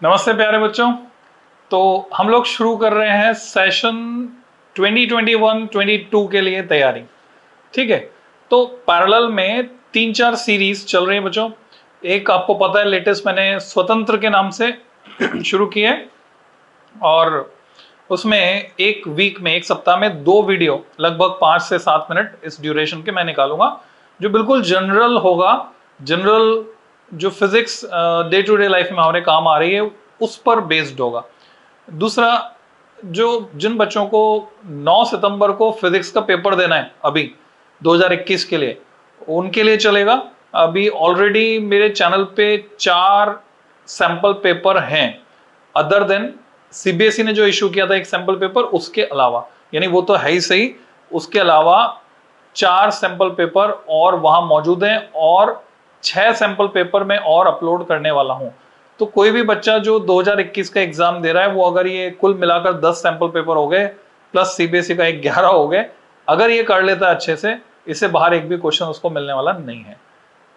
नमस्ते प्यारे बच्चों। तो हम लोग शुरू कर रहे हैं सेशन 2021-22 के लिए तैयारी। ठीक है, तो पैरेलल में 3-4 सीरीज चल रही है बच्चों। एक आपको पता है लेटेस्ट मैंने स्वतंत्र के नाम से शुरू की है और उसमें एक वीक में, एक सप्ताह में 2 वीडियो लगभग 5 से 7 मिनट इस ड्यूरेशन के मैं निकालूंगा, जो बिल्कुल जनरल होगा। जनरल जो physics day to day life में हमारे काम आ रही है उस पर बेस्ड होगा। दूसरा, जिन बच्चों को 9 सितंबर को फिजिक्स का पेपर देना है अभी 2021 के लिए, उनके लिए चलेगा। अभी ऑलरेडी मेरे चैनल पे 4 सैंपल पेपर हैं, अदर देन सीबीएसई ने जो इशू किया था एक सैंपल पेपर, उसके अलावा, यानी वो तो है ही सही, उसके अलावा 4 सैंपल पेपर और वहां मौजूद हैं और 6 सैंपल पेपर मैं और अपलोड करने वाला हूं। तो कोई भी बच्चा जो 2021 का एग्जाम दे रहा है, वो अगर ये कुल मिलाकर 10 सैंपल पेपर हो गए प्लस सीबीएसई का 11 हो गए, अगर ये कर लेता है अच्छे से, इससे बाहर एक भी क्वेश्चन उसको मिलने वाला नहीं है।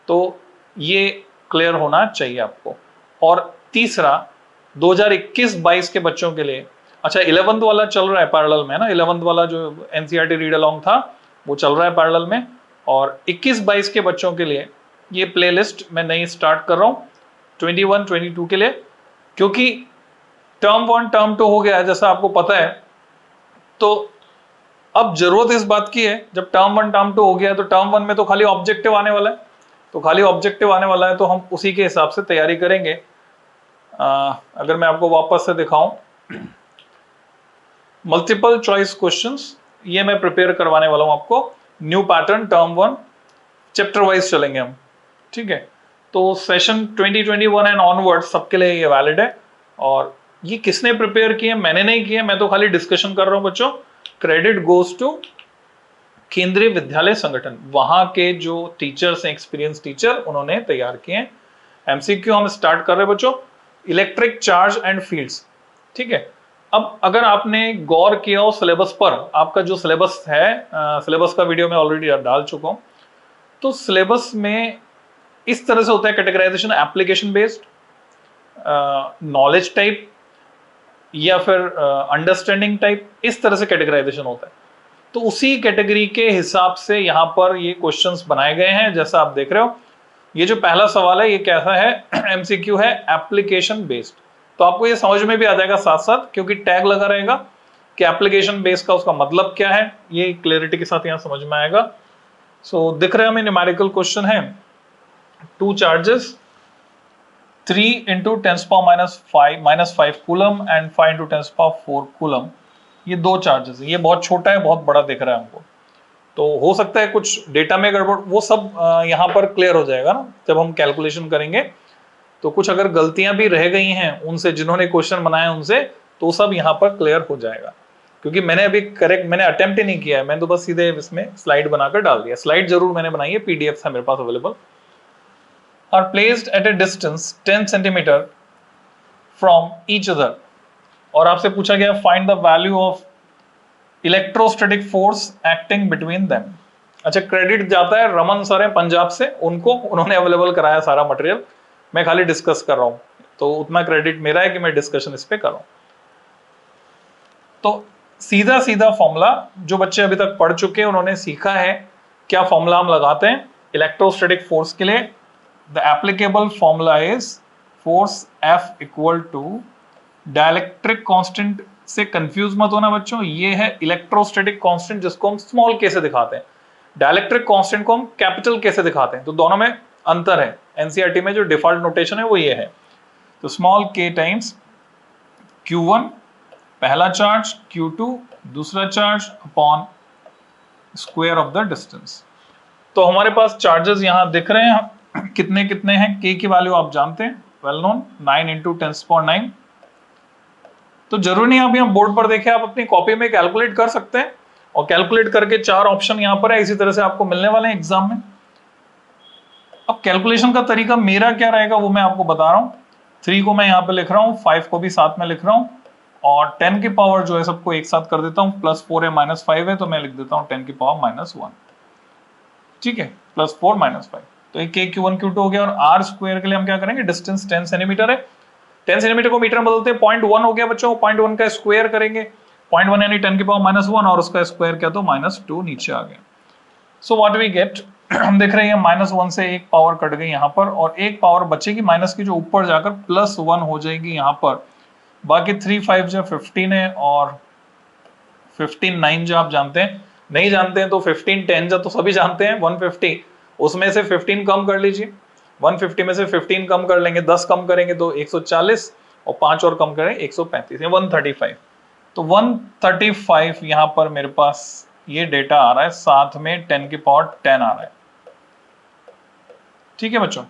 तो ये क्लियर होना चाहिए आपको। और तीसरा, 2021-22 के बच्चों के लिए, अच्छा 11th वाला चल रहा है पैरेलल में ना, 11th वाला जो एनसीईआरटी रीड अलोंग था वो चल रहा है पैरेलल में। और 21-22 के बच्चों के लिए ये प्लेलिस्ट मैं नई स्टार्ट कर रहा हूँ 21-22 के लिए, क्योंकि टर्म 1 टर्म 2 हो गया है जैसा आपको पता है। तो अब जरूरत इस बात की है, जब टर्म 1 टर्म 2 हो गया है तो टर्म 1 में तो खाली ऑब्जेक्टिव आने वाला है, तो खाली ऑब्जेक्टिव आने वाला है तो हम उसी के हिसाब से तैयारी करेंगे। अगर मैं आपको वापस से दिखाऊं, मल्टीपल चॉइस क्वेश्चंस ये मैं प्रिपेयर करवाने वाला हूं आपको। New pattern term 1 chapter wise चलेंगे हम। ठीक है, तो सेशन 2021 एंड ऑनवर्ड सबके लिए ये वैलिड है। और ये किसने प्रिपेयर किए? मैंने नहीं किए, मैं तो खाली डिस्कशन कर रहा हूं बच्चों। क्रेडिट गोज टू केंद्रीय विद्यालय संगठन, वहां के जो टीचर्स हैं, एक्सपीरियंस टीचर, उन्होंने तैयार किए हैं। एमसीक्यू हम स्टार्ट कर रहे हैं बच्चों, इलेक्ट्रिक चार्ज एंड फील्ड्स। ठीक है, अब अगर आपने गौर किया हो सिलेबस पर, आपका जो सिलेबस है, सिलेबस का वीडियो मैं ऑलरेडी डाल चुका हूं, तो सिलेबस में इस तरह से होता है categorization: application based, knowledge type, या फिर अंडरस्टैंडिंग टाइप, इस तरह से कैटेगराइजेशन होता है। तो उसी कैटेगरी के हिसाब से यहाँ पर ये क्वेश्चंस बनाए गए हैं, जैसा आप देख रहे हो। ये जो पहला सवाल है ये कैसा है? एमसीक्यू है, एप्लीकेशन बेस्ड। तो आपको ये समझ में भी आ जाएगा साथ साथ, क्योंकि टैग लगा रहेगा कि एप्लीकेशन बेस्ड का उसका मतलब क्या है, ये क्लियरिटी के साथ यहाँ समझ में आएगा। सो दिख रहे हैं हमें न्यूमेरिकल क्वेश्चन है, 2 charges, 3 into 10⁻⁵ coulomb and 5 into 10⁴ coulomb. ये 2 चार्जेस है। ये बहुत छोटा है, बहुत बड़ा दिख रहा है हमको, तो हो सकता है कुछ डेटा में गड़बड़, वो सब यहाँ पर क्लियर हो जाएगा ना जब हम कैलकुलेशन करेंगे। तो कुछ अगर गलतियां भी रह गई हैं उनसे, जिन्होंने क्वेश्चन बनाया उनसे, तो सब यहाँ पर क्लियर हो जाएगा। क्योंकि मैंने अभी मैंने अटेम्प्ट ही नहीं किया है, मैंने तो बस सीधे इसमें स्लाइड बनाकर डाल दिया। स्लाइड जरूर मैंने बनाई है, पीडीएफ है मेरे पास available. Are placed at a distance 10 centimeter from each other, और आपसे पूछा गया find the value of electrostatic force acting between them। अच्छा, क्रेडिट जाता है रमन सर है पंजाब से, उन्होंने अवेलेबल कराया सारा मटेरियल, मैं खाली डिस्कस कर रहा हूं, तो उतना क्रेडिट मेरा है कि मैं डिस्कशन इस पे कर रहा हूं। तो सीधा सीधा फॉर्मूला जो बच्चे अभी तक पढ़ चुके हैं उन्होंने सीखा है। क्या फॉर्मूला हम लगाते हैं इलेक्ट्रोस्टैटिक फोर्स के लिए? The applicable formula is force F equal to dielectric constant से कंफ्यूज मत होना बच्चों, ये है इलेक्ट्रोस्टैटिक कांस्टेंट जिसको हम स्मॉल के से दिखाते हैं, डाइलेक्ट्रिक कांस्टेंट को हम कैपिटल के से दिखाते हैं, तो दोनों में अंतर है। एनसीईआरटी में जो डिफॉल्ट नोटेशन है वो ये है। तो स्मॉल के टाइम्स Q1 पहला चार्ज, Q2 दूसरा charge, upon square of the distance. तो हमारे पास चार्जेस यहां दिख रहे हैं, कितने कितने हैं? के की वैल्यू आप जानते हैं, वेल नोन, 9 into 10⁹। तो जरूरी नहीं आप यहाँ बोर्ड पर देखें, आप अपनी कॉपी में कैलकुलेट कर सकते हैं, और कैलकुलेट करके 4 ऑप्शन यहाँ पर है, इसी तरह से आपको मिलने वाले हैं एग्जाम में। अब कैलकुलेशन का तरीका मेरा क्या रहेगा वो मैं आपको बता रहा हूँ। 3 को मैं यहाँ पे लिख रहा हूँ, 5 को भी साथ में लिख रहा हूँ, और 10 की पावर जो है सबको एक साथ कर देता हूँ, +4 है -5 है, तो मैं लिख देता हूँ 10 की पावर -1। ठीक है, +4 -5, तो एक Q1 Q2 हो गया। और R स्क्वायर के लिए हम क्या करेंगे? डिस्टेंस 10 सेंटीमीटर है, 10 सेंटीमीटर को मीटर में बदलते हैं, 0.1 हो गया बच्चों, 0.1 का स्क्वायर करेंगे, 0.1 यानी 10 की पावर -1 और उसका स्क्वायर क्या तो -2 नीचे आ गया। सो व्हाट वी गेट, हम देख रहे हैं -1 से एक पावर कट गई यहाँ पर और एक पावर बचेगी माइनस की जो ऊपर जाकर +1 हो जाएगी यहाँ पर। बाकी 3 5 जो 15 है और 15 9 जो आप जानते हैं, नहीं जानते हैं तो 15 10 जो तो सभी जानते हैं 150, उसमें से 15 कम कर लीजिए, 150 में से 15 कम कर लेंगे, 10 कम करेंगे तो 140 और 5 और कम करें 135 या 135। तो 135 यहाँ पर मेरे पास ये डेटा आ रहा है, साथ में 10 की पावर 10 आ रहा है। ठीक है बच्चों,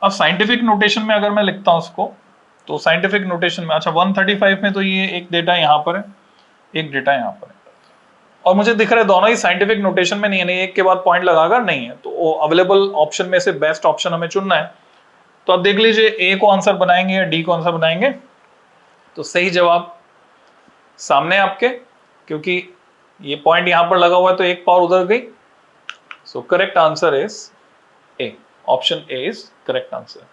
अब साइंटिफिक नोटेशन में अगर मैं लिखता हूं उसको, तो साइंटिफिक नोटेशन में, अच्छा 135 में तो ये एक डेटा यहाँ पर है, एक डेटा यहाँ पर है, और मुझे दिख रहा है दोनों ही साइंटिफिक नोटेशन में नहीं है, नहीं एक के बाद पॉइंट लगाकर नहीं है, तो अवेलेबल ऑप्शन में से बेस्ट ऑप्शन हमें चुनना है। तो अब देख लीजिए ए को आंसर बनाएंगे या डी को आंसर बनाएंगे, तो सही जवाब सामने आपके, क्योंकि ये पॉइंट यहां पर लगा हुआ है तो एक पावर उधर गई। सो correct answer is a, option A is correct answer.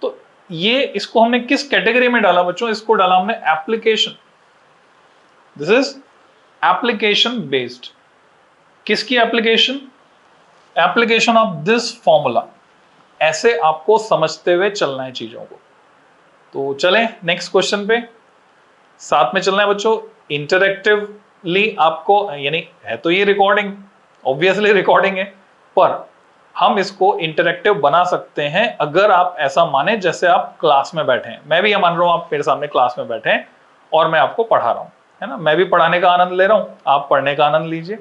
तो ये इसको हमने किस कैटेगरी में डाला बच्चों, इसको डाला हमने application, this is application based. किसकी application, application of this formula, ऐसे आपको समझते हुए चलना है चीजों को। तो चलें नेक्स्ट क्वेश्चन पे, साथ में चलना है बच्चों। इंटरएक्टिवली आपको, यानी है तो ये रिकॉर्डिंग, ऑब्वियसली रिकॉर्डिंग है, पर हम इसको इंटरएक्टिव बना सकते हैं अगर आप ऐसा माने जैसे आप क्लास में बैठे हैं। मैं भी ये मान रहा हूं आप मेरे सामने क्लास में बैठे हैं और मैं आपको पढ़ा रहा हूं, है ना, मैं भी पढ़ाने का आनंद ले रहा हूं, आप पढ़ने का आनंद लीजिए।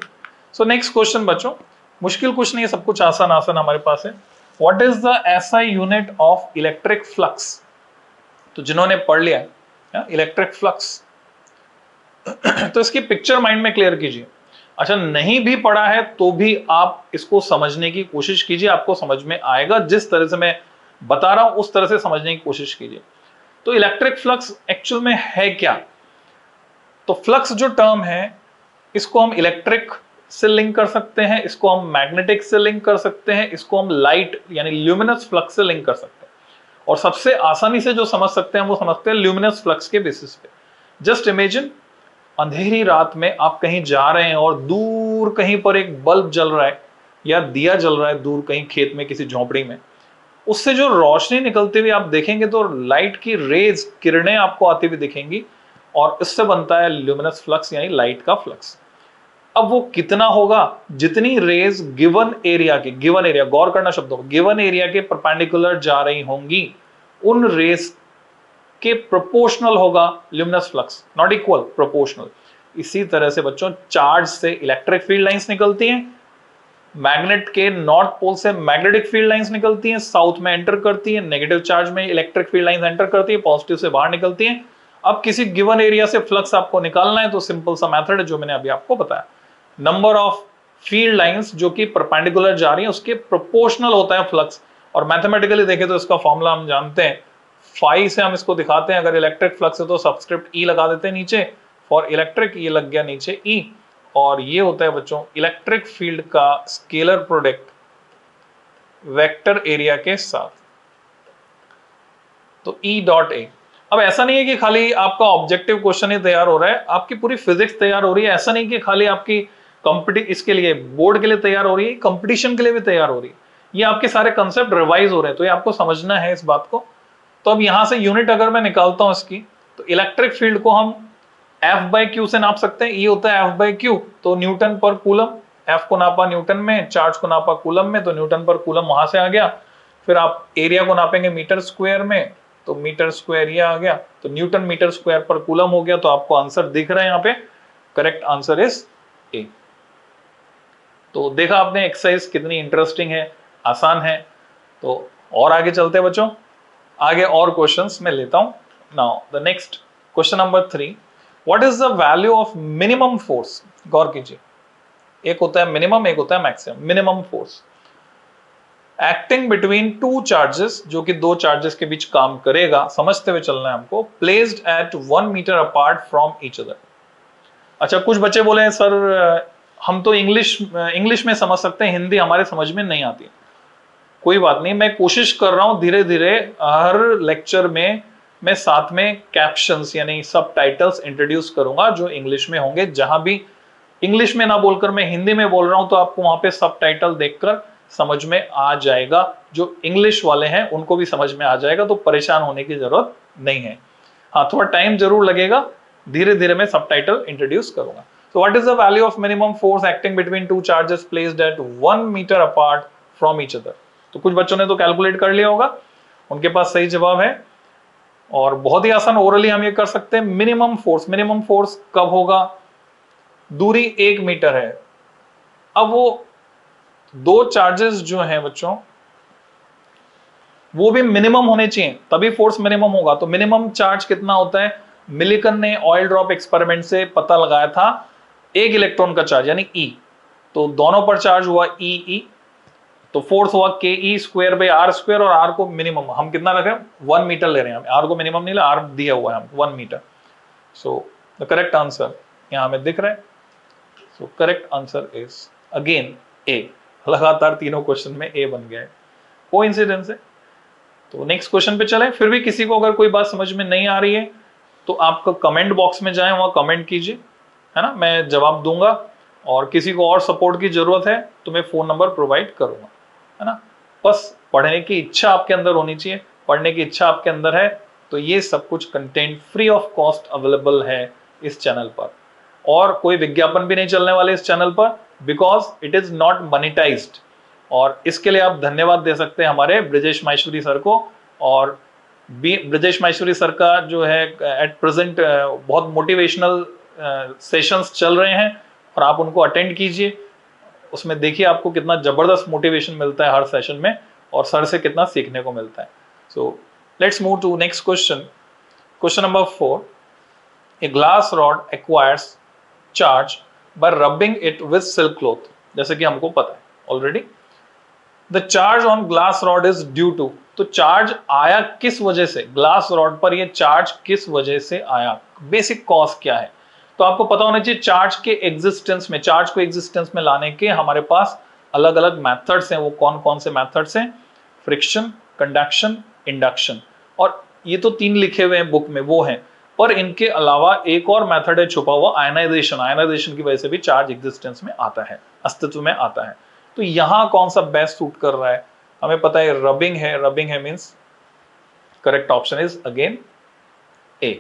सो नेक्स्ट क्वेश्चन बच्चों, मुश्किल कुछ नहीं है, सब कुछ आसान आसान हमारे पास है। What is the SI unit of electric flux? तो जिन्होंने पढ़ लिया इलेक्ट्रिक फ्लक्स तो इसकी पिक्चर माइंड में क्लियर कीजिए। अच्छा, नहीं भी पढ़ा है तो भी आप इसको समझने की कोशिश कीजिए, आपको समझ में आएगा, जिस तरह से मैं बता रहा हूं उस तरह से समझने की कोशिश कीजिए। तो इलेक्ट्रिक फ्लक्स एक्चुअल में है क्या? तो फ्लक्स जो टर्म है इसको हम इलेक्ट्रिक से लिंक कर सकते हैं, इसको हम मैग्नेटिक से लिंक कर सकते हैं, इसको हम लाइट यानी ल्यूमिनस फ्लक्स से लिंक कर सकते हैं, और सबसे आसानी से जो समझ सकते हैं वो समझते हैं ल्यूमिनस फ्लक्स के बेसिस पे। जस्ट इमेजिन, अंधेरी रात में आप कहीं जा रहे हैं और दूर कहीं पर एक बल्ब जल रहा है या दिया जल रहा है, दूर कहीं खेत में किसी झोंपड़ी में, उससे जो रोशनी निकलती हुई आप देखेंगे तो लाइट की रेज, किरणें आपको आती हुई दिखेंगी, और इससे बनता है ल्यूमिनस फ्लक्स यानी लाइट का फ्लक्स। अब वो कितना होगा? जितनी रेज गिवन एरिया के, गिवन एरिया, गौर करना शब्दों, गिवन एरिया के परपेंडिकुलर जा रही होंगी, उन रेज के प्रोपोर्शनल होगा luminous flux, not equal, proportional. इसी तरह से बच्चों चार्ज से इलेक्ट्रिक फील्ड लाइंस निकलती हैं, मैग्नेट के नॉर्थ पोल से मैग्नेटिक फील्ड लाइंस निकलती हैं, साउथ में एंटर करती हैं, नेगेटिव चार्ज में इलेक्ट्रिक फील्ड लाइंस एंटर करती है, पॉजिटिव से बाहर निकलती हैं। अब किसी गिवन एरिया से फ्लक्स आपको निकालना है तो सिंपल सा मेथड है जो मैंने अभी आपको बताया, नंबर ऑफ फील्ड लाइंस जो कि परपेंडिकुलर जा रही हैं उसके प्रोपोर्शनल होता है फ्लक्स। और मैथमेटिकली देखें तो इसका फॉर्मूला हम जानते हैं, फाई से हम इसको दिखाते हैं। अगर इलेक्ट्रिक फ्लक्स है तो सबस्क्रिप्ट ई लगा देते हैं नीचे, फॉर इलेक्ट्रिक ये लग गया नीचे ई, और ये होता है बच्चों इलेक्ट्रिक फील्ड का स्केलर प्रोडक्ट वेक्टर एरिया के साथ, तो ई डॉट ए। अब ऐसा नहीं है कि खाली आपका ऑब्जेक्टिव क्वेश्चन ही तैयार हो रहा है, आपकी पूरी फिजिक्स तैयार हो रही है। ऐसा नहीं कि खाली आपकी इसके लिए बोर्ड के लिए तैयार हो रही है, कंपटीशन के लिए भी तैयार हो रही है। ये आपके सारे कंसेप्ट रिवाइज हो रहे हैं, तो ये आपको समझना है इस बात को। तो अब यहां से यूनिट अगर मैं निकालता हूं इसकी, तो इलेक्ट्रिक फील्ड को हम F/Q से नाप सकते हैं, ये होता है F/Q, तो न्यूटन पर कूलम, F को नापा न्यूटन में, चार्ज को नापा कूलम में, तो न्यूटन पर कूलम वहां से आ गया। फिर आप एरिया को नापेंगे मीटर स्क्वायर में, तो मीटर स्क्वायर ये आ गया, तो न्यूटन मीटर स्क्वायर पर कूलम हो गया। तो आपको आंसर दिख रहा है यहाँ पे, करेक्ट आंसर इज ए। तो देखा आपने एक्सरसाइज कितनी इंटरेस्टिंग है, आसान है। तो और आगे चलते हैं बच्चों, आगे और क्वेश्चंस मैं लेता हूं। Now the next question number 3, what is the value of minimum force? गौर कीजिए, एक होता है मिनिमम, एक होता है maximum. Minimum force acting between two charges, जो कि दो चार्जेस के बीच काम करेगा, समझते हुए चलना है हमको, placed at 1 metre apart from each other. अच्छा, कुछ बच्चे बोले हैं सर हम तो इंग्लिश में समझ सकते हैं, हिंदी हमारे समझ में नहीं आती। कोई बात नहीं, मैं कोशिश कर रहा हूं धीरे धीरे हर लेक्चर में मैं साथ में कैप्शंस यानी सब टाइटल्स इंट्रोड्यूस करूंगा जो इंग्लिश में होंगे। जहां भी इंग्लिश में ना बोलकर मैं हिंदी में बोल रहा हूं तो आपको वहां पे सब टाइटल देखकर समझ में आ जाएगा। जो इंग्लिश वाले हैं उनको भी समझ में आ जाएगा, तो परेशान होने की जरूरत नहीं है। हाँ, थोड़ा टाइम जरूर लगेगा, धीरे धीरे मैं सब टाइटल इंट्रोड्यूस करूंगा। So what is the value of minimum force acting between two charges placed at 1 meter apart from each other? तो कुछ बच्चों ने तो कैलकुलेट कर लिया होगा, उनके पास सही जवाब है। और बहुत ही आसान ओरली हम ये कर सकते हैं। मिनिमम फोर्स कब होगा? दूरी 1 मीटर है। अब वो दो चार्जेस जो हैं बच्चों वो भी मिनिमम होने चाहिए, तभी फोर्स मिनिमम होगा। तो मिनिमम चार्ज कितना होता है? मिलिकन ने ऑयल ड्रॉप एक्सपेरिमेंट से पता लगाया था, एक इलेक्ट्रॉन का चार्ज यानी E, तो दोनों पर चार्ज हुआ E, तो फोर्स हुआ ke square by r square, और r को मिनिमम हम कितना रख रहे हैं? 1 मीटर ले रहे हैं, r को मिनिमम नहीं ले, r दिया हुआ है हम 1 metre. So the correct answer यहां हमें दिख रहा है। So correct answer is again A। लगातार तीनों क्वेश्चन में A बन गया है, कोइंसिडेंस है। तो नेक्स्ट क्वेश्चन पे चलें। फिर भी किसी को अगर कोई बात समझ में नहीं आ रही है तो आपका कमेंट बॉक्स में जाएं, वहां कमेंट कीजिए, है ना, मैं जवाब दूंगा। और किसी को और सपोर्ट की जरूरत है तो मैं फोन नंबर प्रोवाइड करूंगा, है ना। बस पढ़ने की इच्छा आपके अंदर होनी चाहिए। पढ़ने की इच्छा आपके अंदर है तो ये सब कुछ content free of cost available है इस चैनल पर, और कोई विज्ञापन भी नहीं चलने वाले इस चैनल पर, because it is not monetised. और इसके लिए आप धन्यवाद दे सकते हैं हमारे ब्रजेश माहेश्वरी सर को। और ब्रजेश माहेश्वरी सर का जो है एट प्रेजेंट बहुत मोटिवेशनल सेशंस चल रहे हैं, और आप उनको अटेंड कीजिए। उसमें देखिए आपको कितना जबरदस्त मोटिवेशन मिलता है हर सेशन में, और सर से कितना सीखने को मिलता है। So let's move to next question. Question number 4, a glass rod acquires charge by rubbing it with silk cloth. जैसे कि हमको पता है already, the charge on glass rod is due to, तो चार्ज आया किस वजह से? ग्लास रॉड पर ये चार्ज किस वजह से आया? बेसिक कॉज क्या है? तो आपको पता होना चाहिए चार्ज के एग्जिस्टेंस में, चार्ज को एग्जिस्टेंस में लाने के हमारे पास अलग अलग मेथड्स हैं। वो कौन कौन से मेथड्स हैं? Friction, conduction, induction. और ये तो 3 लिखे हुए हैं बुक में, वो हैं, पर इनके अलावा एक और मेथड है छुपा हुआ, आयनाइजेशन। आयनाइजेशन की वजह से भी चार्ज एग्जिस्टेंस में आता है, अस्तित्व में आता है। तो यहां कौन सा बेस्ट सूट कर रहा है? हमें पता है रबिंग है, रबिंग है means correct option is again A,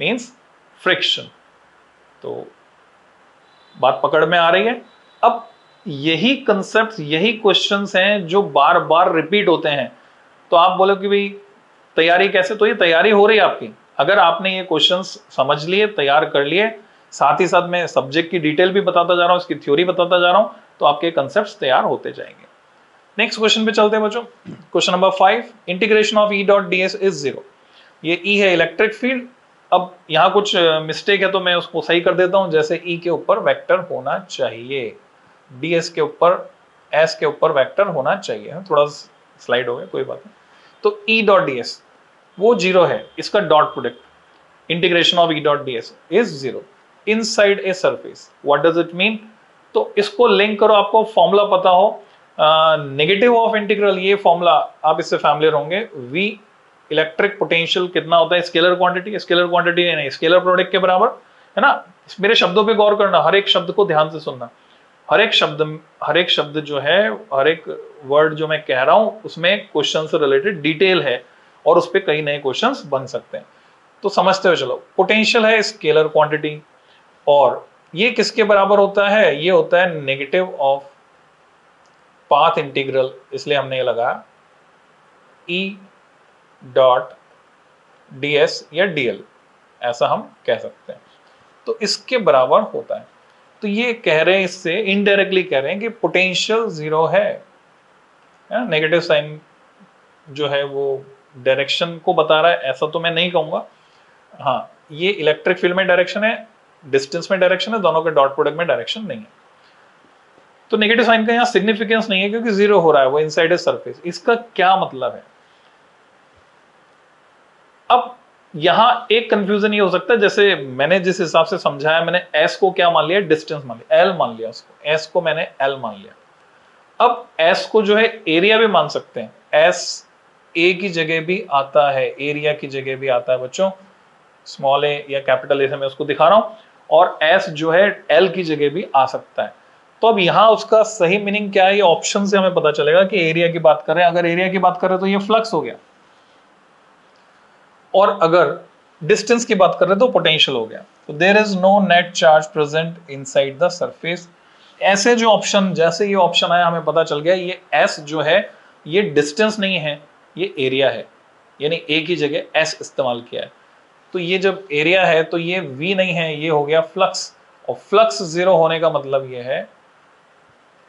means friction. तो बात पकड़ में आ रही है। अब यही कंसेप्ट, यही क्वेश्चंस हैं जो बार बार रिपीट होते हैं। तो आप बोलो कि भाई तैयारी कैसे? तो ये तैयारी हो रही है आपकी। अगर आपने ये क्वेश्चंस समझ लिए, तैयार कर लिए, साथ ही साथ मैं सब्जेक्ट की डिटेल भी बताता जा रहा हूं, इसकी थ्योरी बताता जा रहा हूं, तो आपके कंसेप्ट्स तैयार होते जाएंगे। नेक्स्ट क्वेश्चन पे चलते हैं बच्चों। Question number 5, integration of E dot ds is 0। ये E है इलेक्ट्रिक फील्ड। अब यहाँ कुछ मिस्टेक है तो मैं उसको सही कर देता हूं। जैसे E के ऊपर वेक्टर होना चाहिए, ds के ऊपर, s के ऊपर वेक्टर होना चाहिए। थोड़ा स्लाइड हो गया, कोई बात नहीं। तो E डॉट ds वो 0 है, इसका dot product integration of E dot ds is 0 inside a surface. What does it mean? तो इसको लिंक करो, आपको फॉर्मूला पता हो, नेगेटिव ऑफ इंटीग्रल, ये फॉर्मूला आप इससे फैमिलियर होंगे। V इलेक्ट्रिक पोटेंशियल कितना होता है? स्केलर क्वांटिटी, स्केलर क्वांटिटी नहीं, स्केलर प्रोडक्ट के बराबर, है ना। मेरे शब्दों पे गौर करना, हर एक शब्द को ध्यान से सुनना। हर एक शब्द जो है, हर एक वर्ड जो मैं कह रहा हूं उसमें क्वेश्चन से रिलेटेड डिटेल है, और उस पर कई नए क्वेश्चंस बन सकते हैं। तो समझते हो चलो। पोटेंशियल है स्केलर क्वांटिटी, और ये किसके बराबर होता है? ये होता है नेगेटिव ऑफ पाथ इंटीग्रल, इसलिए हमने ये लगाया E डॉट ds या dl, ऐसा हम कह सकते हैं। तो इसके बराबर होता है। तो ये कह रहे हैं, इससे इनडायरेक्टली कह रहे हैं कि पोटेंशियल 0 है। नेगेटिव साइन जो है वो डायरेक्शन को बता रहा है, ऐसा तो मैं नहीं कहूंगा। हाँ, ये इलेक्ट्रिक फील्ड में डायरेक्शन है, डिस्टेंस में डायरेक्शन है, दोनों के डॉट प्रोडक्ट में डायरेक्शन नहीं है। तो नेगेटिव साइन का यहाँ सिग्निफिकेंस नहीं है क्योंकि 0 हो रहा है, वो इनसाइड ए सरफेस। इसका क्या मतलब है? अब यहां एक कंफ्यूजन ये हो सकता है, जैसे मैंने जिस हिसाब से समझाया, मैंने s को क्या मान लिया? डिस्टेंस मान लिया, l मान लिया उसको, s को मैंने l मान लिया। अब s को जो है एरिया भी मान सकते हैं, s ए की जगह भी आता है, एरिया की जगह भी आता है बच्चों, स्मॉल ए या कैपिटल ए से मैं उसको दिखा रहा हूं, और एस जो है एल की जगह भी आ सकता है। तो अब यहां उसका सही मीनिंग क्या है, ये ऑप्शन से हमें पता चलेगा कि एरिया की बात करें, अगर एरिया की बात करें तो ये फ्लक्स हो गया, और अगर डिस्टेंस की बात कर रहे तो पोटेंशियल हो गया। तो there is no net charge present inside the surface. ऐसे जो ऑप्शन, जैसे ये ऑप्शन आया हमें पता चल गया ये एस जो है ये डिस्टेंस नहीं है, ये एरिया है, यानी ए की जगह एस इस्तेमाल किया है। तो ये जब एरिया है तो ये वी नहीं है, ये हो गया फ्लक्स, और फ्लक्स जीरो होने का मतलब ये है,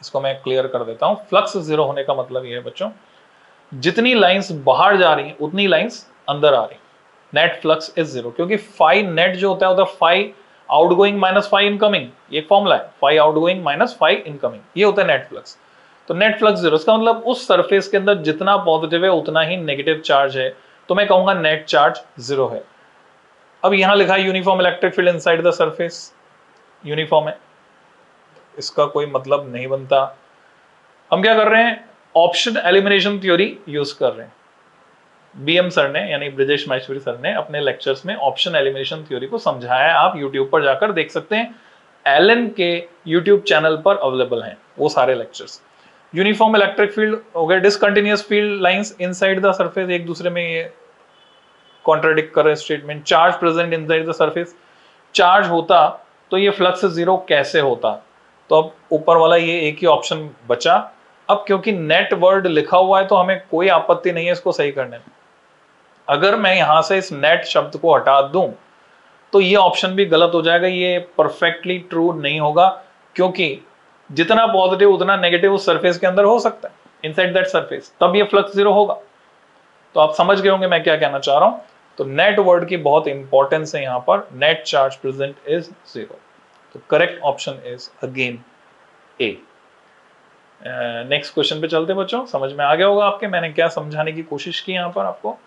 इसको मैं क्लियर कर देता हूं, फ्लक्स जीरो होने का मतलब ये है बच्चों, जितनी लाइंस बाहर जा रही हैं उतनी लाइंस अंदर आ रही, नेट फ्लक्स इज जीरो, क्योंकि फाई नेट जो होता है phi outgoing minus phi incoming, ये फॉर्मूला है, phi outgoing minus phi incoming, ये होता है नेट फ्लक्स। तो नेट फ्लक्स जीरो, इसका मतलब उस सरफेस के अंदर जितना पॉजिटिव है उतना ही नेगेटिव चार्ज है, तो मैं कहूंगा नेट चार्ज जीरो है। अब यहां लिखा है uniform electric field inside the surface, uniform है, इसका कोई मतलब नहीं बनता। हम क्या कर रहे हैं, ऑप्शन एलिमिनेशन थ्योरी यूज कर रहे हैं। बीएम सर ने, यानी ब्रिजेश माहेश्वरी सर ने अपने लेक्चर्स में ऑप्शन एलिमिनेशन थ्योरी को समझाया है, आप यूट्यूब पर जाकर देख सकते हैं, एलन के यूट्यूब चैनल पर अवेलेबल हैं वो सारे लेक्चर्स। यूनिफॉर्म इलेक्ट्रिक फील्ड हो गया, discontinuous field lines inside the surface, एक दूसरे में ये कॉन्ट्राडिक्ट कर रहे statement. Charge present inside the surface, charge होता तो ये फ्लक्स जीरो कैसे होता, तो अब ऊपर वाला ये एक ही ऑप्शन बचा। अब क्योंकि नेट वर्ड लिखा हुआ है तो हमें कोई आपत्ति नहीं है इसको सही करने में। अगर मैं यहां से इस नेट शब्द को हटा दूं तो ये ऑप्शन भी गलत हो जाएगा, ये परफेक्टली ट्रू नहीं होगा, क्योंकि जितना पॉजिटिव उतना नेगेटिव उस सरफेस के अंदर हो सकता है, इनसाइड दैट सरफेस, तब ये फ्लक्स जीरो होगा। तो आप समझ गए होंगे मैं क्या कहना चाह रहा हूं। तो नेट वर्ड की बहुत इंपॉर्टेंस है यहां पर, net charge present is zero. तो correct option is again A. Next question पे चलते बच्चों, समझ में आ गया होगा आपके मैंने क्या समझाने की कोशिश की यहां पर आपको।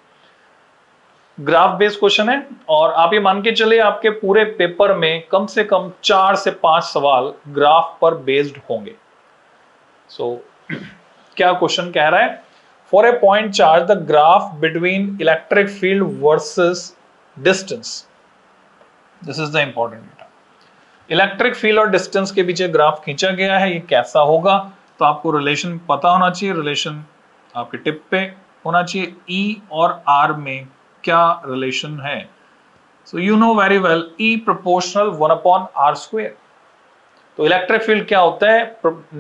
ग्राफ बेस्ड क्वेश्चन है, और आप ये मान के चलिए आपके पूरे पेपर में कम से कम 4 से 5 सवाल ग्राफ पर बेस्ड होंगे। सो क्या क्वेश्चन कह रहा है, for a point charge the graph between electric field versus distance, this is the important data. Electric field और डिस्टेंस के बीच ग्राफ खींचा गया है, ये कैसा होगा, तो आपको रिलेशन पता होना चाहिए, रिलेशन आपके टिप पे होना चाहिए, ई और आर में क्या रिलेशन है। So you know very well, E proportional 1/r²। तो इलेक्ट्रिक फील्ड क्या होता है,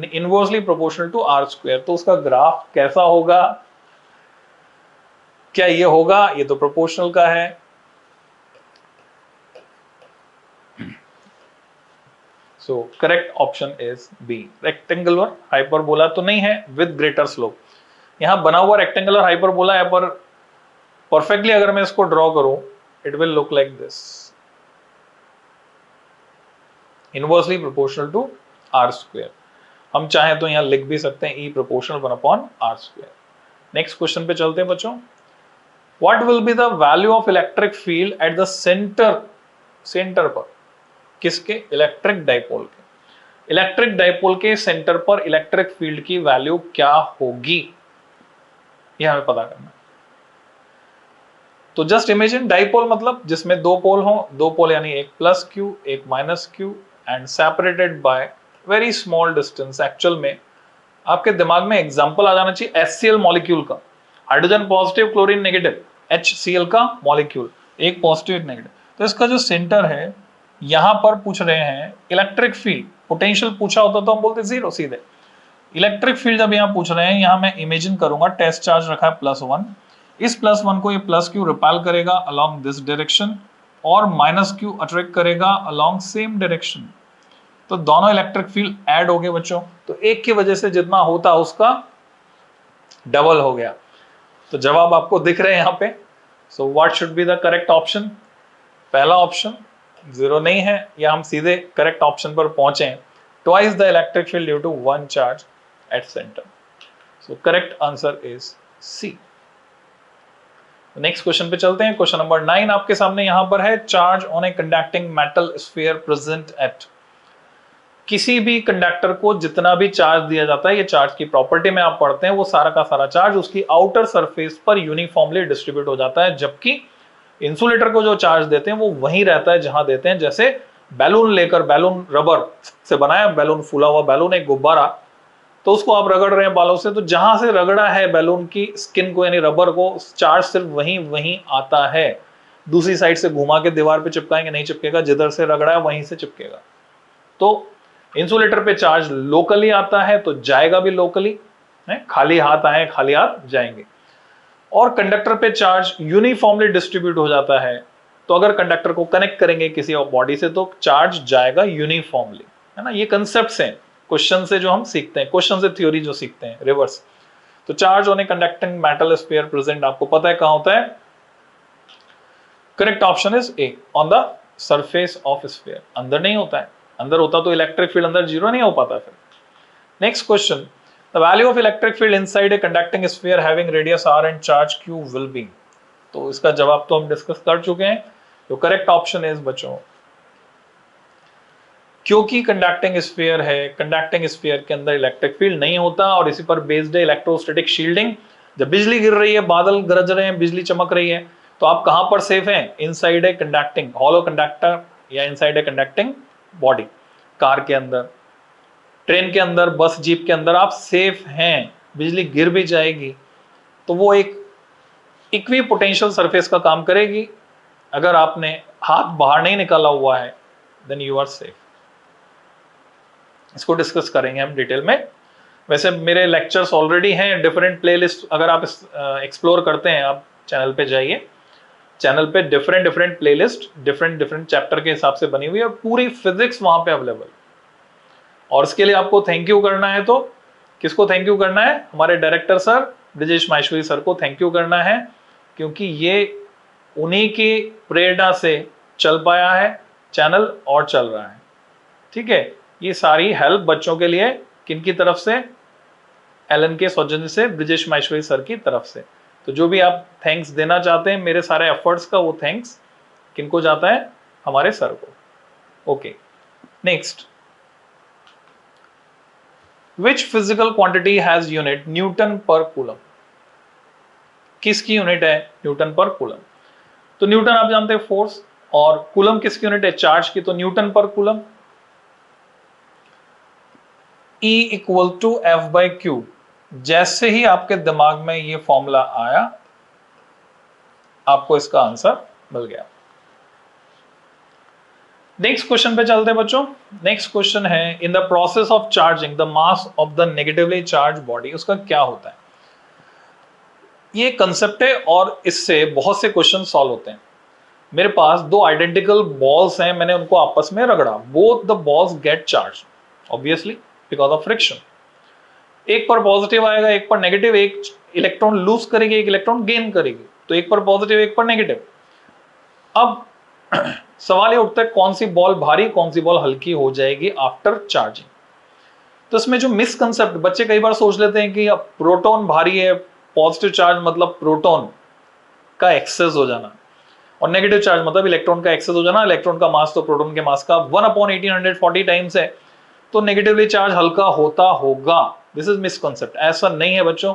इनवर्सली प्रोपोर्शनल टू r²। तो उसका ग्राफ कैसा होगा, क्या ये होगा, ये तो प्रोपोर्शनल का है। So correct option is B. Rectangular hyperbola तो नहीं है विद ग्रेटर स्लोप, यहां बना हुआ रेक्टेंगुलर हाइपरबोला है, पर परफेक्टली अगर मैं इसको ड्रॉ करूं it will look like this, inversely proportional to r²। हम चाहें तो यहां लिख भी सकते हैं ई प्रोपोर्शनल 1/r²। नेक्स्ट क्वेश्चन पे चलते हैं बच्चों। What will be the value of electric field at the centre, centre पर किसके, इलेक्ट्रिक डाइपोल के, इलेक्ट्रिक डाइपोल के सेंटर पर इलेक्ट्रिक फील्ड की वैल्यू क्या होगी, यह हमें पता करना है। तो जस्ट इमेजिन डाइपोल मतलब जिसमें दो पोल हो, दो पोल यानी एक प्लस क्यू एक minus Q, and separated by very small distance. Actual में आपके दिमाग में एग्जांपल आ जाना चाहिए HCl मॉलिक्यूल का, hydrogen positive chlorine negative, HCl का मॉलिक्यूल, एक पॉजिटिव एक नेगेटिव। तो इसका जो सेंटर है यहां पर पूछ रहे हैं इलेक्ट्रिक फील्ड, पोटेंशियल पूछा होता तो हम बोलते जीरो सीधे। इलेक्ट्रिक फील्ड जब यहां पूछ रहे हैं, यहां मैं इमेजिन करूंगा टेस्ट चार्ज रखा है +1, इस +1 को ये प्लस क्यू रिपेल करेगा अलोंग दिस डायरेक्शन, और माइनस क्यू अट्रैक्ट करेगा अलोंग सेम डायरेक्शन। तो दोनों इलेक्ट्रिक फील्ड ऐड हो गए बच्चों, तो एक की वजह से जितना होता उसका डबल हो गया। तो जवाब आपको दिख रहे हैं यहां पे। So what should be the correct option, पहला ऑप्शन जीरो नहीं है, या हम सीधे करेक्ट ऑप्शन पर पहुंचे, twice the electric field due to one charge at centre. So correct answer is C. Next question पे चलते हैं। क्वेश्चन नंबर 9 आपके सामने यहां पर है, charge on a conducting metal sphere present at. किसी भी कंडक्टर को जितना भी चार्ज दिया जाता है, ये चार्ज की प्रॉपर्टी में आप पढ़ते हैं, वो सारा का सारा चार्ज उसकी आउटर सरफेस पर यूनिफॉर्मली डिस्ट्रीब्यूट हो जाता है, जबकि इंसुलेटर को जो चार्ज देते हैं वो वहीं रहता है जहां देते हैं। जैसे बैलून लेकर, बैलून रबर से बनाया, बैलून फूला हुआ बैलून, एक गुब्बारा, तो उसको आप रगड़ रहे हैं बालों से, तो जहां से रगड़ा है बैलून की स्किन को यानी रबर को, चार्ज सिर्फ वहीं वहीं आता है। दूसरी साइड से घुमा के दीवार पे चिपकाएंगे, नहीं चिपकेगा, जिधर से रगड़ा है वहीं से चिपकेगा। तो इंसुलेटर पे चार्ज लोकली आता है तो जाएगा भी लोकली, खाली हाथ आए खाली हाथ जाएंगे। और कंडक्टर पे चार्ज यूनिफॉर्मली डिस्ट्रीब्यूट हो जाता है, तो अगर कंडक्टर को कनेक्ट करेंगे किसी और बॉडी से तो चार्ज जाएगा यूनिफॉर्मली, है ना। ये कंसेप्ट्स हैं क्वेश्चन से जो हम सीखते हैं, क्वेश्चन से थ्योरी जो सीखते हैं रिवर्स। तो charge on a conducting metal sphere present, आपको पता है कहां होता है। Correct option is a, on the surface of sphere. अंदर नहीं होता है, अंदर होता तो इलेक्ट्रिक फील्ड अंदर जीरो नहीं हो पाता फिर। Next question, the value of electric field inside a conducting sphere having radius r and charge q will be. तो इसका जवाब तो हम डिस्कस कर चुके हैं। तो करेक्ट ऑप्शन इज बच्चों, क्योंकि कंडक्टिंग स्फीयर है, कंडक्टिंग स्फीयर के अंदर इलेक्ट्रिक फील्ड नहीं होता और इसी पर बेस्ड है इलेक्ट्रोस्टैटिक शील्डिंग। जब बिजली गिर रही है, बादल गरज रहे हैं, बिजली चमक रही है, तो आप कहां पर सेफ हैं, inside a conducting hollow conductor या inside a conducting body. Car के अंदर, ट्रेन के अंदर, बस जीप के अंदर आप सेफ हैं। बिजली गिर भी जाएगी तो वो एक इक्वी पोटेंशियल सरफेस का काम करेगी। अगर आपने हाथ बाहर नहीं निकाला हुआ है देन यू आर सेफ। इसको डिस्कस करेंगे हम डिटेल में। वैसे मेरे लेक्चर्स ऑलरेडी हैं, डिफरेंट प्लेलिस्ट अगर आप एक्सप्लोर करते हैं, आप चैनल पे जाइए, चैनल पे डिफरेंट प्लेलिस्ट डिफरेंट चैप्टर के हिसाब से बनी हुई है और पूरी फिजिक्स वहां पे अवेलेबल। और इसके लिए आपको थैंक यू करना है, तो किसको थैंक यू करना है, हमारे director sir Brijesh Maheshwari sir को थैंक यू करना है, क्योंकि ये उन्हीं की प्रेरणा से चल पाया है चैनल और चल रहा है। ठीक है, ये सारी हेल्प बच्चों के लिए किनकी तरफ से, एलन के सौजन्य से, ब्रिजेश माहेश्वरी सर की तरफ से। तो जो भी आप थैंक्स देना चाहते हैं मेरे सारे एफर्ट्स का, वो थैंक्स किनको जाता है, हमारे सर को। Okay, next, which physical quantity has unit Newton per coulomb. किसकी यूनिट है, न्यूटन पर कूलम। तो न्यूटन आप जानते हैं फोर्स, और कूलम किसकी यूनिट है, चार्ज की, तो newton per coulomb. E equal to F by Q. जैसे ही आपके दिमाग में ये फॉर्मूला आया, आपको इसका आंसर मिल गया। नेक्स्ट क्वेश्चन पे चलते हैं बच्चों। नेक्स्ट क्वेश्चन है, इन the process of charging the mass of the negatively charge body, उसका क्या होता है। ये कंसेप्ट है और इससे बहुत से क्वेश्चन सॉल्व होते हैं। मेरे पास दो आइडेंटिकल बॉल्स हैं, मैंने उनको आपस में रगड़ा, both the balls gate charge obviously because of friction. एक पर पॉजिटिव आएगा, एक पर नेगेटिव, एक इलेक्ट्रॉन लूज करेगी, एक इलेक्ट्रॉन गेन करेगी, तो एक पर पॉजिटिव एक पर नेगेटिव। अब सवाल ये उठता है कौन सी बॉल भारी कौन सी बॉल हल्की हो जाएगी आफ्टर चार्जिंग। तो इसमें जो मिसकंसेप्ट, बच्चे कई बार सोच लेते हैं कि अब प्रोटॉन भारी है, पॉजिटिव चार्ज मतलब प्रोटॉन का एक्सेस हो जाना, और नेगेटिव चार्ज मतलब इलेक्ट्रॉन का एक्सेस हो जाना। इलेक्ट्रॉन का मास तो प्रोटॉन के मास का 1/1840 टाइम्स है, तो नेगेटिवली चार्ज हल्का होता होगा। दिस इज मिसकंसेप्ट, ऐसा नहीं है बच्चों।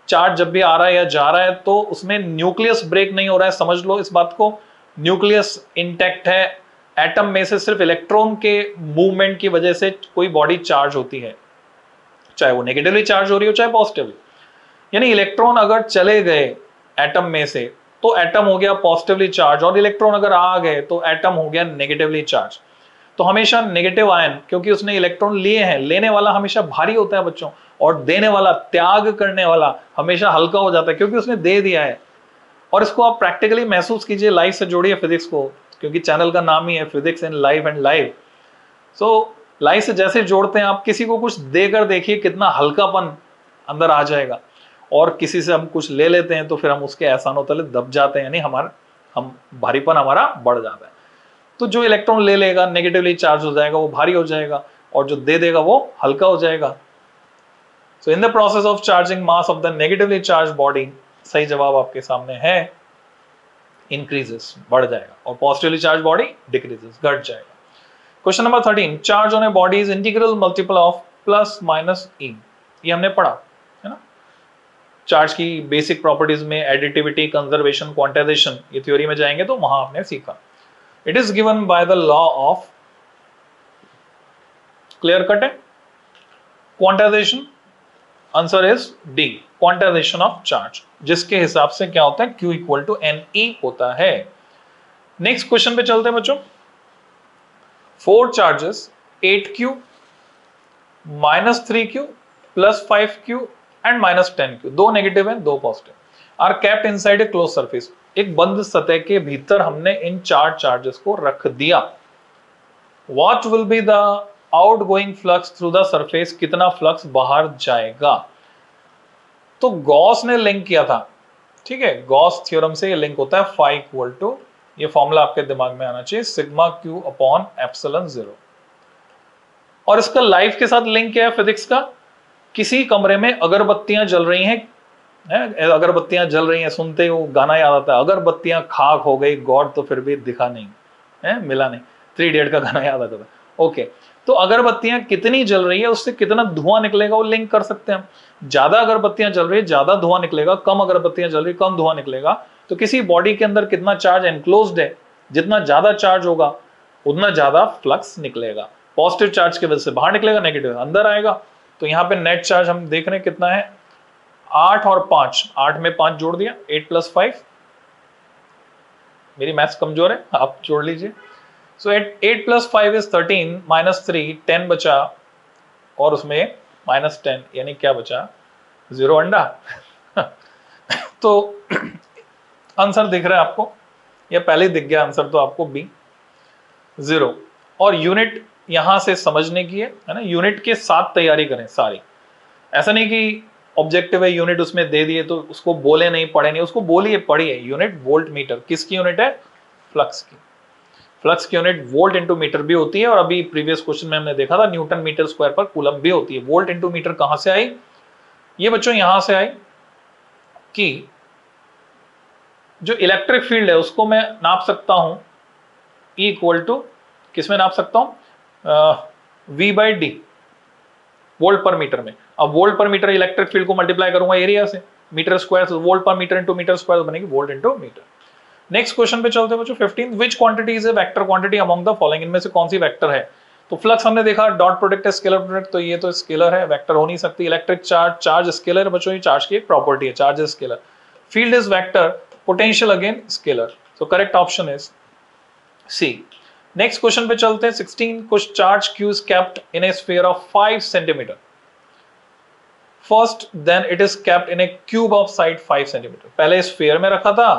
चार्ज जब भी आ रहा है या जा रहा है तो उसमें न्यूक्लियस ब्रेक नहीं हो रहा है, समझ लो इस बात को। न्यूक्लियस इंटैक्ट है, एटम में से सिर्फ इलेक्ट्रॉन के मूवमेंट की वजह से कोई बॉडी चार्ज होती है, चाहे वो नेगेटिवली चार्ज हो रही हो चाहे पॉजिटिवली। यानी इलेक्ट्रॉन अगर चले गए एटम में से तो एटम हो गया पॉजिटिवली चार्ज, और इलेक्ट्रॉन अगर आ गए तो एटम हो गया नेगेटिवली चार्ज। तो हमेशा नेगेटिव आयन, क्योंकि उसने इलेक्ट्रॉन लिए हैं, लेने वाला हमेशा भारी होता है बच्चों, और देने वाला, त्याग करने वाला हमेशा हल्का हो जाता है, क्योंकि उसने दे दिया है। और इसको आप प्रैक्टिकली महसूस कीजिए, लाइफ से जोड़िए फिजिक्स को, क्योंकि चैनल का नाम ही है physics in life and live. So life से जैसे जोड़ते हैं आप, किसी को कुछ देकर देखिए कितना हल्कापन अंदर आ जाएगा, और किसी से हम कुछ ले लेते हैं तो फिर हम उसके एहसानों तले दब जाते हैं, यानी हम भारीपन हमारा बढ़ जाता है। तो जो इलेक्ट्रॉन ले लेगा नेगेटिवली चार्ज हो जाएगा, वो भारी हो जाएगा, और जो दे देगा वो हल्का हो जाएगा। So in the process of charging mass of the negatively charge body, सही जवाब आपके सामने है, इंक्रीजेस, बढ़ जाएगा, और पॉजिटिवली चार्ज बॉडी डिक्रीजेस, घट जाएगा। Question number 13, charge on a body is integral multiple of plus minus E. ये हमने पढ़ा है ना, चार्ज की बेसिक प्रॉपर्टीज में एडिटिविटी, कंजर्वेशन, क्वांटाइजेशन, ये थ्योरी में जाएंगे तो वहां आपने सीखा। It is given by the law of, clear cut है, quantization. Answer is D, quantization of charge, जिसके हिसाब से क्या होता है, Q इक्वल टू NE होता है। नेक्स्ट क्वेश्चन पे चलते हैं बच्चों। 4 charges 8Q -3Q +5Q and -10Q, 2 negative है 2 positive, are kept inside a close surface. एक बंद सतह के भीतर हमने इन 4 चार्जेस को रख दिया। What will be the outgoing flux through the surface, कितना फ्लक्स बाहर जाएगा। तो गॉस ने लिंक किया था, ठीक है, गॉस थ्योरम से ये लिंक होता है फाई इक्वल टू, ये फॉर्मूला आपके दिमाग में आना चाहिए, सिग्मा Q अपॉन एप्सिलॉन 0। और इसका लाइफ के साथ लिंक क्या है फिजिक्स का, किसी कमरे में अगरबत्तियां जल रही हैं, अगरबत्तियां जल रही हैं, सुनते ही वो गाना याद आता है, अगरबत्तियां खाक हो गई गॉड तो फिर भी दिखा नहीं है, मिला नहीं, 3 इडियट का गाना याद आता था। ओके, तो अगरबत्तियां कितनी जल रही है उससे कितना धुआं निकलेगा वो लिंक कर सकते हैं हम। ज्यादा अगरबत्तियां जल रही है ज्यादा धुआं निकलेगा, कम अगरबत्तियां जल रही कम धुआं निकलेगा। तो किसी बॉडी के अंदर कितना चार्ज एनक्लोज्ड है, जितना ज्यादा चार्ज होगा उतना ज्यादा फ्लक्स निकलेगा। पॉजिटिव चार्ज की वजह से बाहर निकलेगा, नेगेटिव अंदर आएगा। तो यहाँ पे नेट चार्ज हम देख रहे हैं कितना है, 8 और 5, 8 में 5 जोड़ दिया, 8 + 5, मेरी मैथ्स कमजोर है, आप जोड़ लीजिए। सो 8 + 5 इज 13, -3, 10 बचा, और उसमें -10 यानी क्या बचा, 0 अंडा। तो आंसर दिख रहा है आपको, या पहले ही दिख गया आंसर तो आपको बी 0। और यूनिट यहां से समझने की है ना, यूनिट के साथ तैयारी करें सारी। ऐसा नहीं कि ऑब्जेक्टिव है यूनिट उसमें दे दिए तो उसको बोले नहीं पढ़े नहीं, उसको बोलिए पढ़िए। यूनिट वोल्ट मीटर, किसकी यूनिट है, फ्लक्स की। फ्लक्स की यूनिट वोल्ट इंटू मीटर भी होती है, और अभी प्रीवियस क्वेश्चन में हमने देखा था न्यूटन मीटर स्क्वायर पर कूलम भी होती है। वोल्ट इंटू मीटर कहां से आई, ये बच्चों यहां से आई कि जो इलेक्ट्रिक फील्ड है उसको मैं नाप सकता हूं E इक्वल टू, किसमें नाप सकता हूं, V/D, वोल्ट पर मीटर में। अब volt per metre electric field को मल्टीप्लाई करूंगा एरिया से, मीटर स्क्वायर से, volt per metre into metre square बनेगी volt into metre. Next question पे चलते हैं बच्चों 15, which quantity is a vector quantity among the following, इनमें से कौन सी वेक्टर है। तो फ्लक्स हमने देखा, डॉट प्रोडक्ट है, स्केलर प्रोडक्ट, तो ये तो स्केलर है, वेक्टर हो नहीं सकती। इलेक्ट्रिक चार्ज, चार्ज स्केलर है बच्चों, ये चार्ज की एक प्रॉपर्टी है, charge is scalar. Field is vector, potential again scalar, so correct option is C। Next question पे चलते हैं 16, कुछ charge Q is kept in a sphere of 5 centimeter first, then it is kept in a cube of side 5 centimeter। पहले sphere में रखा था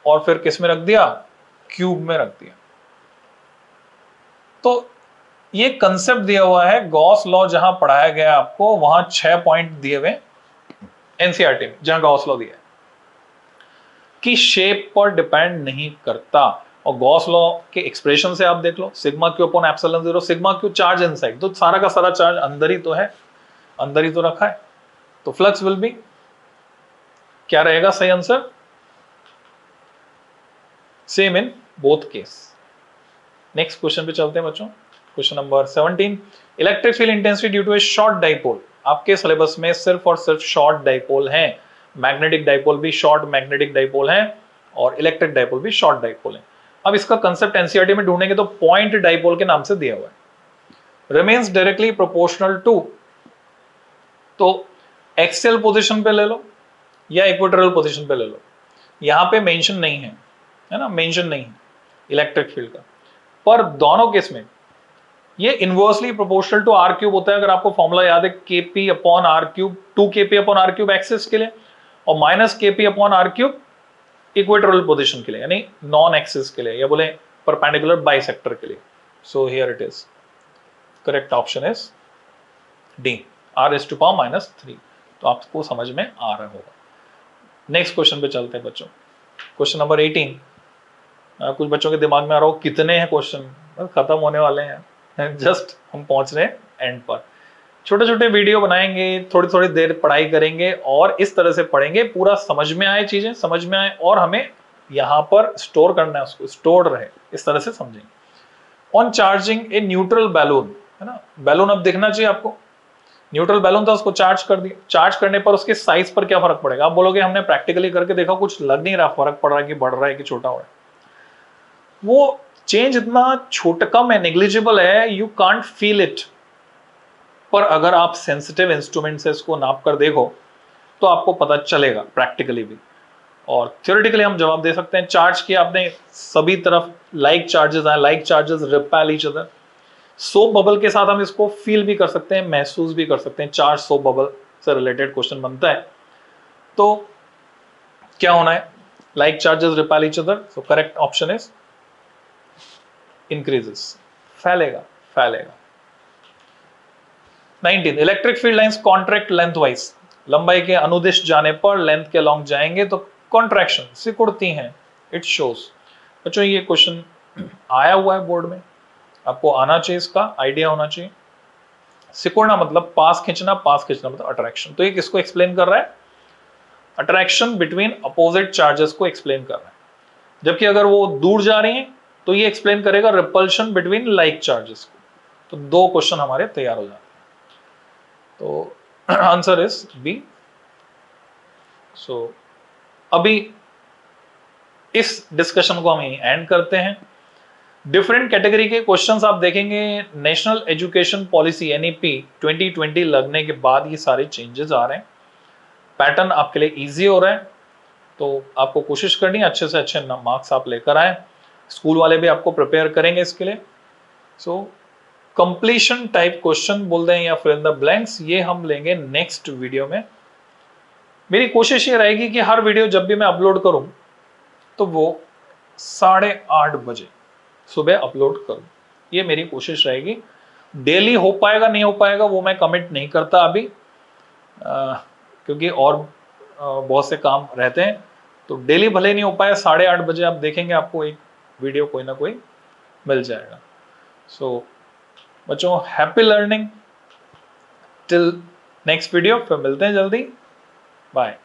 और फिर किस में रख दिया, क्यूब में रख दिया। तो ये कंसेप्ट दिया हुआ है, गॉस लॉ जहां पढ़ाया गया आपको वहां 6 पॉइंट दिए हुए एनसीईआरटी में, जहां गॉस लॉ दिया है कि शेप पर डिपेंड नहीं करता। और गॉस लॉ के एक्सप्रेशन से आप देख लो, sigma Q upon epsilon 0, sigma Q charge inside, तो सारा का सारा चार्ज अंदर ही तो है, अंदर ही तो रखा है। तो फ्लक्स विल बी, क्या रहेगा सही answer, same in both case. Next question पे चलते हैं बच्चों, question number 17, electric field intensity due to a short dipole. आपके सिलेबस में सिर्फ और सिर्फ शॉर्ट डाइपोल हैं, मैग्नेटिक डाइपोल भी शॉर्ट मैग्नेटिक डाइपोल है, और इलेक्ट्रिक डाइपोल भी शॉर्ट डाइपोल है। अब इसका कंसेप्ट एनसीईआरटी में ढूंढेंगे तो पॉइंट डाइपोल के नाम से दिया हुआ है, रिमेन्स डायरेक्टली प्रोपोर्शनल टू, तो एक्सियल पोजीशन पे ले लो या इक्वेटोरियल पोजीशन पे ले लो, यहां पे मेंशन नहीं है ना, मेंशन नहीं है इलेक्ट्रिक फील्ड का, पर दोनों केस में ये inversely proportional to R cube होता है। अगर आपको फॉर्मूला याद है, KP upon R cube, 2 KP upon R cube axis के लिए, और minus KP upon R cube equatorial position के लिए, यानी नॉन एक्सिस के लिए, या बोले परपेंडिकुलर बाइसेक्टर के लिए। So here it is, correct option is D, r⁻⁻3। तो आपको समझ में आ रहा होगा। नेक्स्ट क्वेश्चन पे चलते हैं बच्चों, क्वेश्चन नंबर 18। कुछ बच्चों के दिमाग में आ रहा हो कितने हैं क्वेश्चन, खत्म होने वाले हैं, जस्ट हम पहुंच रहे हैं एंड पर। छोटे छोटे वीडियो बनाएंगे, थोड़ी थोड़ी देर पढ़ाई करेंगे, और इस तरह से पढ़ेंगे पूरा समझ में आए, चीजें समझ में आए, और हमें यहाँ पर स्टोर करना है, उसको स्टोर रहे, इस तरह से समझेंगे। On charging a neutral balloon, है ना, बैलून अब दिखना चाहिए आपको, न्यूट्रल बैलून था उसको चार्ज कर दिया, चार्ज करने पर उसके साइज पर क्या फर्क पड़ेगा? आप बोलोगे हमने प्रैक्टिकली करके देखा, कुछ लग नहीं रहा फर्क पड़ रहा है कि बढ़ रहा है कि छोटा हो रहा है। वो चेंज इतना छोटा कम है, नेग्लिजिबल है, यू कांट फील इट। पर अगर आप सेंसिटिव इंस्ट्रूमेंट से इसको नाप कर देखो तो आपको पता चलेगा प्रैक्टिकली भी, और थ्योरेटिकली हम जवाब दे सकते हैं। चार्ज किया आपने सभी तरफ, लाइक चार्जेस आए, like charges repel each other. Soap bubble के साथ हम इसको फील भी कर सकते हैं, महसूस भी कर सकते हैं। चार्ज सोप बबल से रिलेटेड क्वेश्चन बनता है तो क्या होना है? Like charges repel each other, so correct option is increases, फैलेगा फैलेगा। 19 electric field lines contract length wise, लंबाई के अनुदिश जाने पर लेंथ के लॉन्ग जाएंगे तो कॉन्ट्रैक्शन सिकुड़ती हैं, इट शोज। बच्चों ये क्वेश्चन आया हुआ है बोर्ड में, आपको आना चाहिए, इसका आइडिया होना चाहिए। सिकुड़ना मतलब पास खींचना, पास खींचना मतलब अट्रैक्शन। तो ये किसको एक्सप्लेन कर रहा है? अट्रैक्शन बिटवीन अपोजिट चार्जेस को एक्सप्लेन कर रहा है। जबकि अगर वो दूर जा रही हैं तो ये एक्सप्लेन करेगा रिपल्शन बिटवीन लाइक चार्जेस को। तो दो क्वेश्चन हमारे तैयार हो जाते हैं। तो आंसर इज बी। सो अभी इस डिस्कशन को हम यहीं एंड करते हैं। डिफरेंट कैटेगरी के क्वेश्चंस आप देखेंगे, नेशनल एजुकेशन पॉलिसी एनईपी 2020 लगने के बाद ये सारे चेंजेस आ रहे हैं, पैटर्न आपके लिए इजी हो रहा है। तो आपको कोशिश करनी है अच्छे से अच्छे मार्क्स आप लेकर आए, स्कूल वाले भी आपको प्रिपेयर करेंगे इसके लिए। सो कंप्लीशन टाइप क्वेश्चन बोल दें या फिर इन द ब्लैंक्स, ये हम लेंगे नेक्स्ट वीडियो में। मेरी कोशिश ये रहेगी कि हर वीडियो जब भी मैं अपलोड करूं तो वो 8:30 बजे सुबह अपलोड करूं, ये मेरी कोशिश रहेगी। डेली हो पाएगा नहीं हो पाएगा वो मैं कमिट नहीं करता अभी, क्योंकि और बहुत से काम रहते हैं। तो डेली भले नहीं हो पाए, 8:30 बजे आप देखेंगे, आपको एक वीडियो कोई ना कोई मिल जाएगा। सो बच्चों, happy learning till next video, फिर मिलते हैं जल्दी, बाय।